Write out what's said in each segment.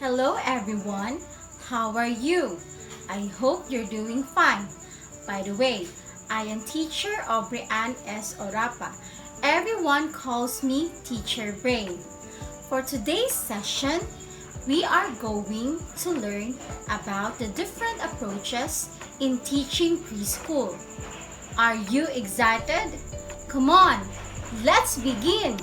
Hello everyone, how are you? I hope you're doing fine. By the way, I am teacher Aubrey Ann S. Orapa. Everyone calls me Teacher Brain. For today's session, we are going to learn about the different approaches in teaching preschool. Are you excited? Come on, let's begin!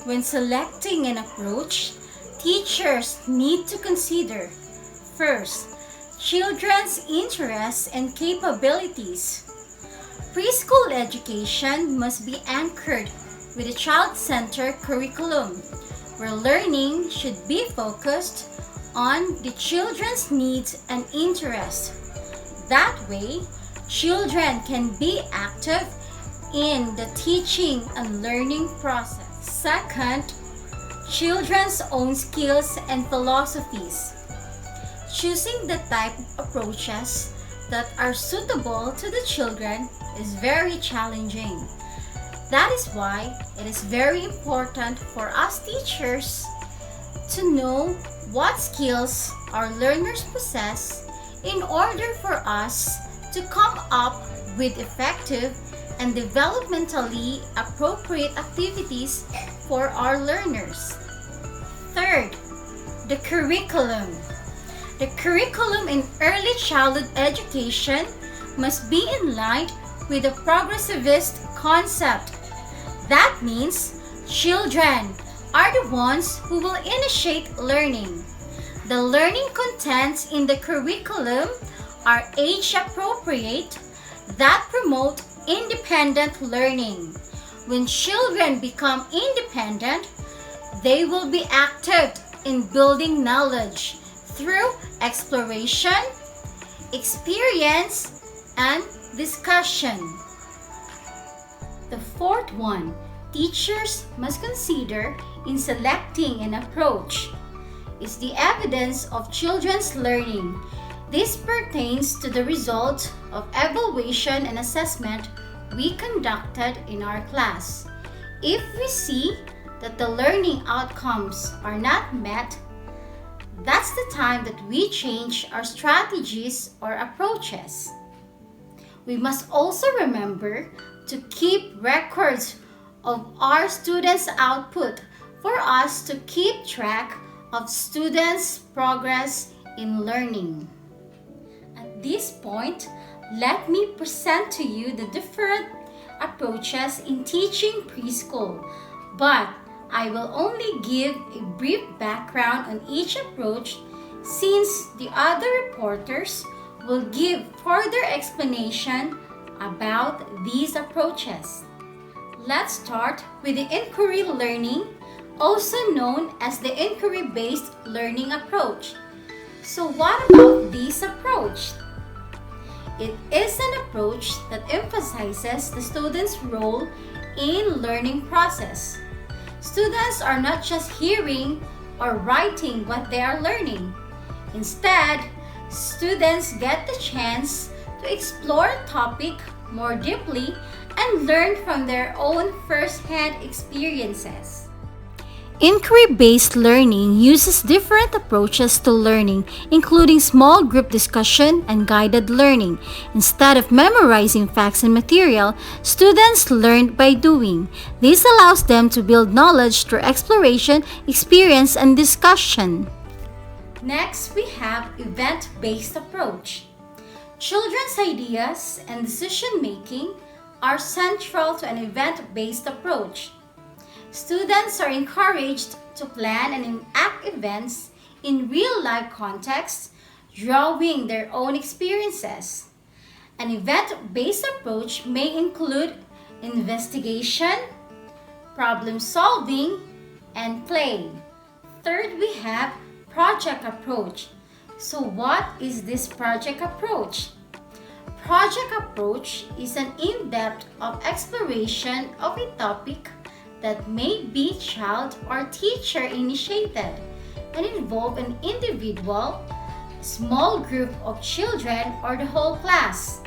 When selecting an approach, teachers need to consider first, children's interests and capabilities. Preschool education must be anchored with a child-centered curriculum where learning should be focused on the children's needs and interests. That way, children can be active in the teaching and learning process. Second, children's own skills and philosophies. Choosing the type of approaches that are suitable to the children is very challenging. That is why it is very important for us teachers to know what skills our learners possess in order for us to come up with effective and developmentally appropriate activities for our learners. Third, the curriculum. The curriculum in early childhood education must be in line with the progressivist concept. That means children are the ones who will initiate learning. The learning contents in the curriculum are age appropriate that promote independent learning. When children become independent, they will be active in building knowledge through exploration, experience, and discussion. The fourth one, teachers must consider in selecting an approach is the evidence of children's learning. This pertains to the result of evaluation and assessment we conducted in our class. If we see that the learning outcomes are not met, that's the time that we change our strategies or approaches. We must also remember to keep records of our students' output for us to keep track of students' progress in learning. At this point, let me present to you the different approaches in teaching preschool, but I will only give a brief background on each approach since the other reporters will give further explanation about these approaches. Let's start with the inquiry learning, also known as the inquiry-based learning approach. So what about this approach? It is an approach that emphasizes the student's role in learning process. Students are not just hearing or writing what they are learning. Instead, students get the chance to explore a topic more deeply and learn from their own first-hand experiences. Inquiry-based learning uses different approaches to learning, including small group discussion and guided learning. Instead of memorizing facts and material, students learn by doing. This allows them to build knowledge through exploration, experience, and discussion. Next, we have event-based approach. Children's ideas and decision-making are central to an event-based approach. Students are encouraged to plan and enact events in real-life contexts, drawing their own experiences. An event-based approach may include investigation, problem-solving, and play. Third, we have project approach. So what is this project approach? Project approach is an in-depth of exploration of a topic that may be child or teacher initiated and involve an individual, small group of children, or the whole class.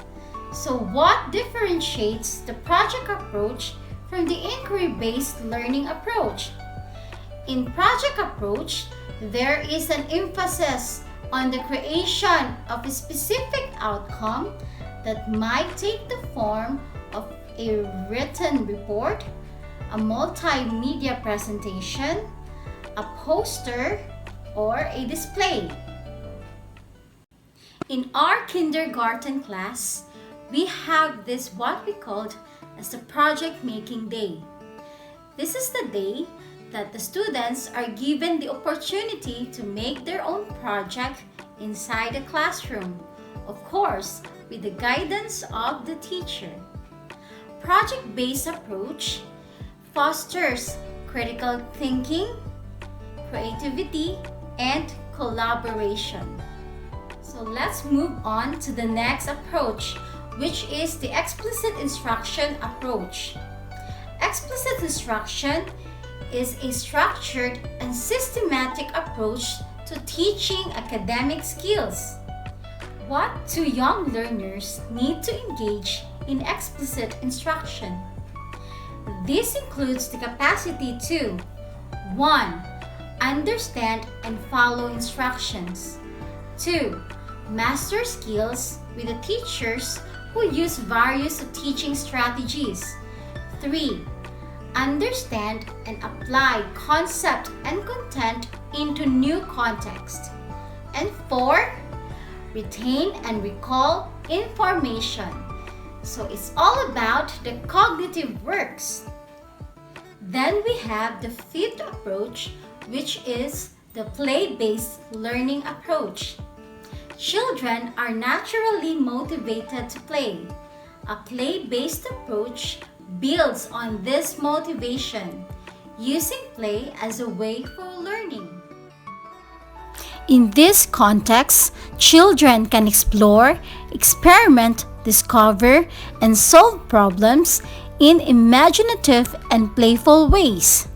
So what differentiates the project approach from the inquiry-based learning approach? In project approach, there is an emphasis on the creation of a specific outcome that might take the form of a written report, a multimedia presentation, a poster, or a display. In our kindergarten class, we have this what we called as the project making day. This is the day that the students are given the opportunity to make their own project inside the classroom, of course, with the guidance of the teacher. Project-based approach fosters critical thinking, creativity, and collaboration. So let's move on to the next approach, which is the explicit instruction approach. Explicit instruction is a structured and systematic approach to teaching academic skills. What do young learners need to engage in explicit instruction? This includes the capacity to 1. Understand and follow instructions. 2. Master skills with the teachers who use various teaching strategies. 3. Understand and apply concept and content into new context. And 4. Retain and recall information. So it's all about the cognitive works. Then we have the fifth approach, which is the play-based learning approach. Children are naturally motivated to play. A play-based approach builds on this motivation, using play as a way for learning. In this context, children can explore, experiment, discover, and solve problems in imaginative and playful ways.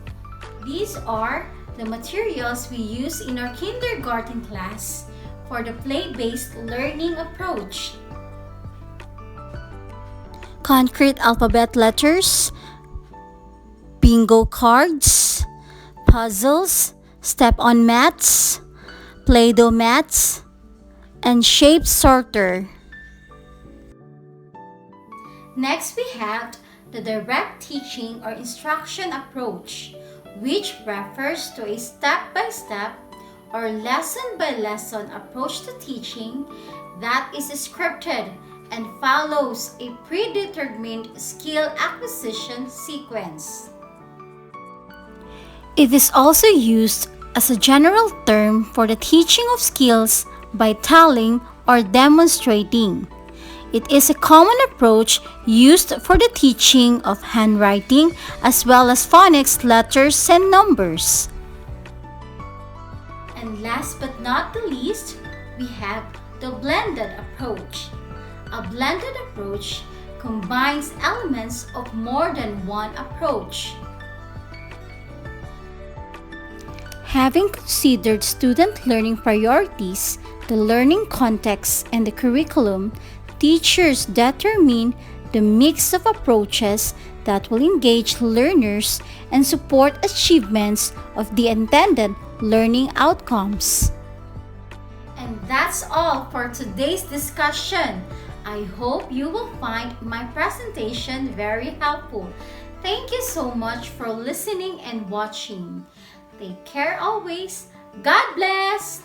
These are the materials we use in our kindergarten class for the play-based learning approach. Concrete alphabet letters, bingo cards, puzzles, step-on mats, Play-Doh mats, and shape sorter. Next, we have the direct teaching or instruction approach, which refers to a step-by-step or lesson-by-lesson approach to teaching that is scripted and follows a predetermined skill acquisition sequence. It is also used as a general term for the teaching of skills by telling or demonstrating. It is a common approach used for the teaching of handwriting as well as phonics, letters, and numbers. And last but not the least, we have the blended approach. A blended approach combines elements of more than one approach. Having considered student learning priorities, the learning context, and the curriculum, teachers determine the mix of approaches that will engage learners and support achievements of the intended learning outcomes. And that's all for today's discussion. I hope you will find my presentation very helpful. Thank you so much for listening and watching. Take care always. God bless!